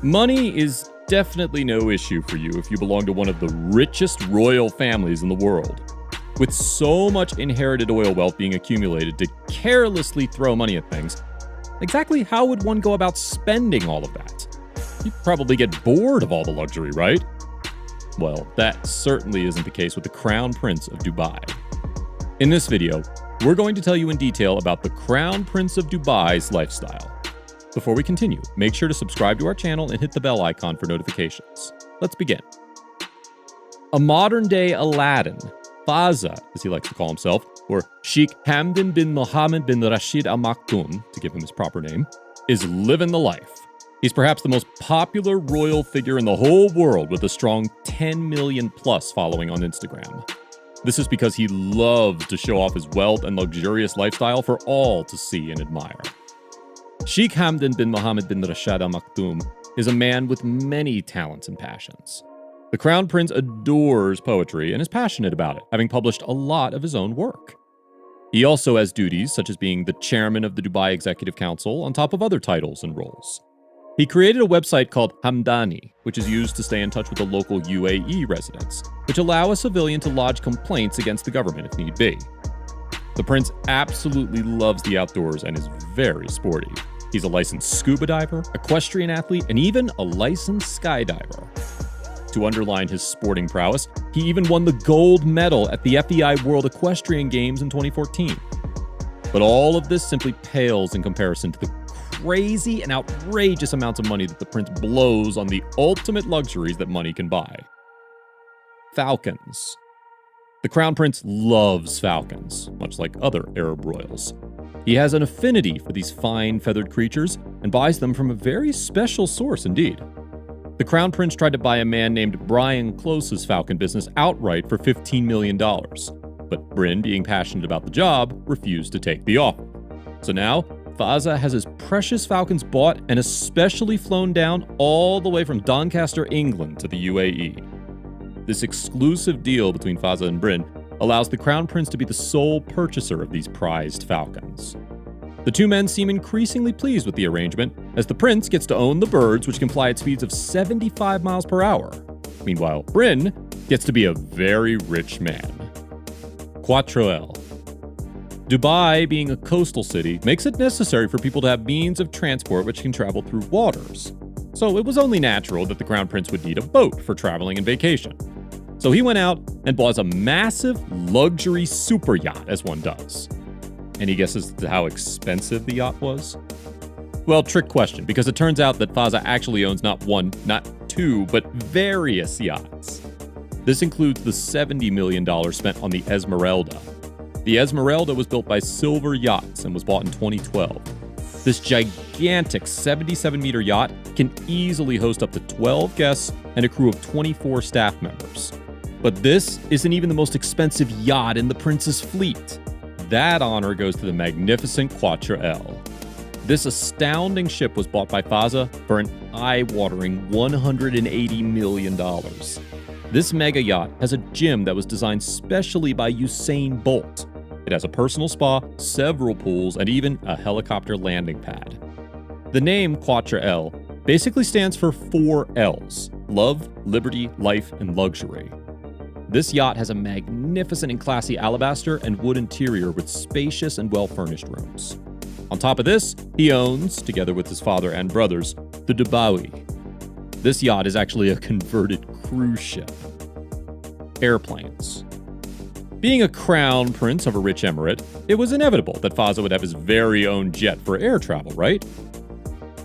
Money is definitely no issue for you if you belong to one of the richest royal families in the world. With so much inherited oil wealth being accumulated to carelessly throw money at things, exactly how would one go about spending all of that? You'd probably get bored of all the luxury, right? Well, that certainly isn't the case with the Crown Prince of Dubai. In this video, we're going to tell you in detail about the Crown Prince of Dubai's lifestyle. Before we continue, make sure to subscribe to our channel and hit the bell icon for notifications. Let's begin. A modern-day Aladdin, Fazza, as he likes to call himself, or Sheikh Hamdan bin Mohammed bin Rashid Al Maktoum, to give him his proper name, is living the life. He's perhaps the most popular royal figure in the whole world with a strong 10 million plus following on Instagram. This is because he loves to show off his wealth and luxurious lifestyle for all to see and admire. Sheikh Hamdan bin Mohammed bin Rashid Al Maktoum is a man with many talents and passions. The Crown Prince adores poetry and is passionate about it, having published a lot of his own work. He also has duties such as being the chairman of the Dubai Executive Council on top of other titles and roles. He created a website called Hamdani, which is used to stay in touch with the local UAE residents, which allow a civilian to lodge complaints against the government if need be. The prince absolutely loves the outdoors and is very sporty. He's a licensed scuba diver, equestrian athlete, and even a licensed skydiver. To underline his sporting prowess, he even won the gold medal at the FEI World Equestrian Games in 2014. But all of this simply pales in comparison to the crazy and outrageous amounts of money that the prince blows on the ultimate luxuries that money can buy. Falcons. The Crown Prince loves falcons, much like other Arab royals. He has an affinity for these fine feathered creatures and buys them from a very special source indeed. The Crown Prince tried to buy a man named Brian Close's falcon business outright for $15 million, but Bryn, being passionate about the job, refused to take the offer. So now, Fazza has his precious falcons bought and especially flown down all the way from Doncaster, England to the UAE. This exclusive deal between Fazza and Bryn allows the Crown Prince to be the sole purchaser of these prized falcons. The two men seem increasingly pleased with the arrangement, as the prince gets to own the birds, which can fly at speeds of 75 miles per hour. Meanwhile, Bryn gets to be a very rich man. Quattroel. Dubai, being a coastal city, makes it necessary for people to have means of transport which can travel through waters. So it was only natural that the Crown Prince would need a boat for traveling and vacation. So he went out and bought a massive luxury super yacht, as one does. Any guesses to how expensive the yacht was? Well, trick question, because it turns out that Fazza actually owns not one, not two, but various yachts. This includes the $70 million spent on the Esmeralda. The Esmeralda was built by Silver Yachts and was bought in 2012. This gigantic 77-meter yacht can easily host up to 12 guests and a crew of 24 staff members. But this isn't even the most expensive yacht in the prince's fleet. That honor goes to the magnificent Quattroel. This astounding ship was bought by Fazza for an eye-watering $180 million. This mega yacht has a gym that was designed specially by Usain Bolt. It has a personal spa, several pools, and even a helicopter landing pad. The name Quattroel basically stands for 4 L's: love, liberty, life, and luxury. This yacht has a magnificent and classy alabaster and wood interior with spacious and well-furnished rooms. On top of this, he owns, together with his father and brothers, the Dubai. This yacht is actually a converted cruise ship. Airplanes. Being a crown prince of a rich emirate, it was inevitable that Fazza would have his very own jet for air travel, right?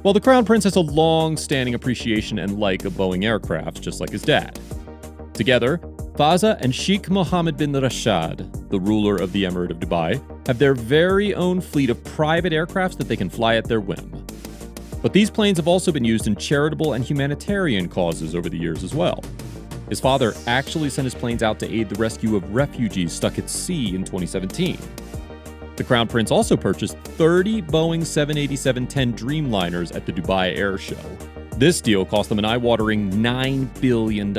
Well, the Crown Prince has a long-standing appreciation and like of Boeing aircrafts, just like his dad. Together, Fazza and Sheikh Mohammed bin Rashid, the ruler of the Emirate of Dubai, have their very own fleet of private aircrafts that they can fly at their whim. But these planes have also been used in charitable and humanitarian causes over the years as well. His father actually sent his planes out to aid the rescue of refugees stuck at sea in 2017. The Crown Prince also purchased 30 Boeing 787-10 Dreamliners at the Dubai Air Show. This deal cost them an eye-watering $9 billion.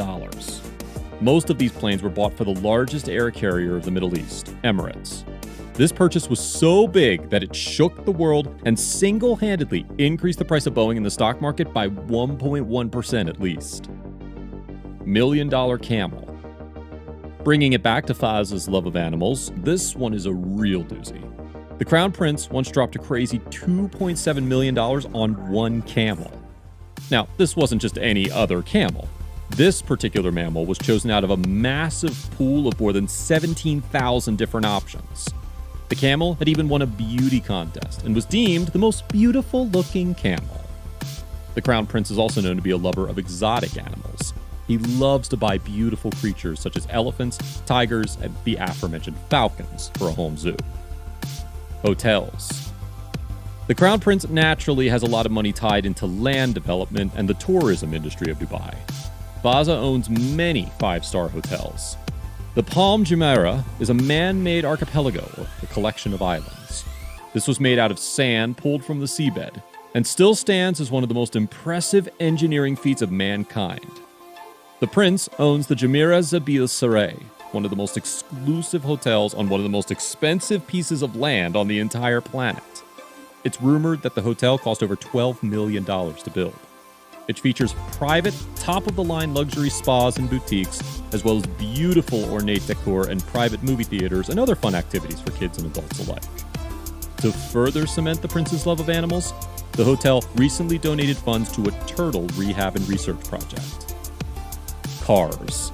Most of these planes were bought for the largest air carrier of the Middle East, Emirates. This purchase was so big that it shook the world and single-handedly increased the price of Boeing in the stock market by 1.1% at least. $1 million camel. Bringing it back to Faz's love of animals, this one is a real doozy. The Crown Prince once dropped a crazy $2.7 million on one camel. Now, this wasn't just any other camel. This particular mammal was chosen out of a massive pool of more than 17,000 different options. The camel had even won a beauty contest and was deemed the most beautiful-looking camel. The Crown Prince is also known to be a lover of exotic animals. He loves to buy beautiful creatures such as elephants, tigers, and the aforementioned falcons for a home zoo. Hotels. The Crown Prince naturally has a lot of money tied into land development and the tourism industry of Dubai. Faza owns many five-star hotels. The Palm Jumeirah is a man-made archipelago, or a collection of islands. This was made out of sand pulled from the seabed, and still stands as one of the most impressive engineering feats of mankind. The Prince owns the Jumeirah Zabil Saray, one of the most exclusive hotels on one of the most expensive pieces of land on the entire planet. It's rumored that the hotel cost over $12 million to build. It features private, top-of-the-line luxury spas and boutiques, as well as beautiful ornate decor and private movie theaters and other fun activities for kids and adults alike. To further cement the Prince's love of animals, the hotel recently donated funds to a turtle rehab and research project. Cars.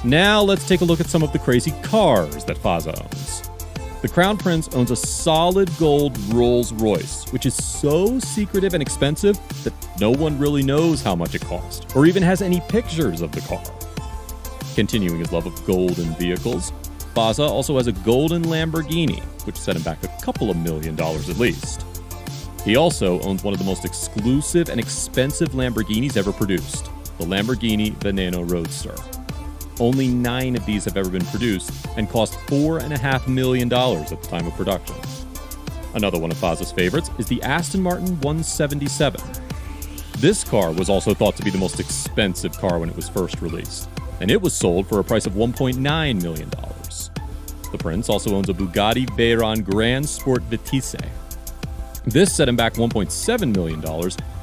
Now let's take a look at some of the crazy cars that Faza owns. The Crown Prince owns a solid gold Rolls-Royce, which is so secretive and expensive that no one really knows how much it cost, or even has any pictures of the car. Continuing his love of golden vehicles, Faza also has a golden Lamborghini, which set him back a couple of $1 million at least. He also owns one of the most exclusive and expensive Lamborghinis ever produced, the Lamborghini Veneno Roadster. Only 9 of these have ever been produced and cost $4.5 million at the time of production. Another one of Faza's favorites is the Aston Martin 177. This car was also thought to be the most expensive car when it was first released, and it was sold for a price of $1.9 million. The Prince also owns a Bugatti Veyron Grand Sport Vitesse. This set him back $1.7 million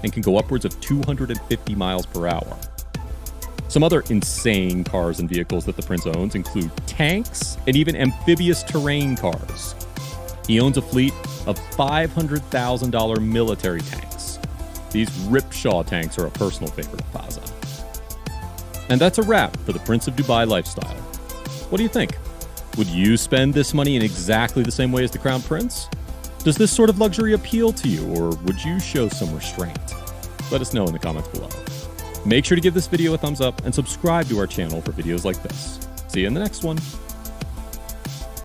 and can go upwards of 250 miles per hour. Some other insane cars and vehicles that the Prince owns include tanks and even amphibious terrain cars. He owns a fleet of $500,000 military tanks. These Ripshaw tanks are a personal favorite of Faza. And that's a wrap for the Prince of Dubai lifestyle. What do you think? Would you spend this money in exactly the same way as the Crown Prince? Does this sort of luxury appeal to you, or would you show some restraint? Let us know in the comments below. Make sure to give this video a thumbs up and subscribe to our channel for videos like this. See you in the next one.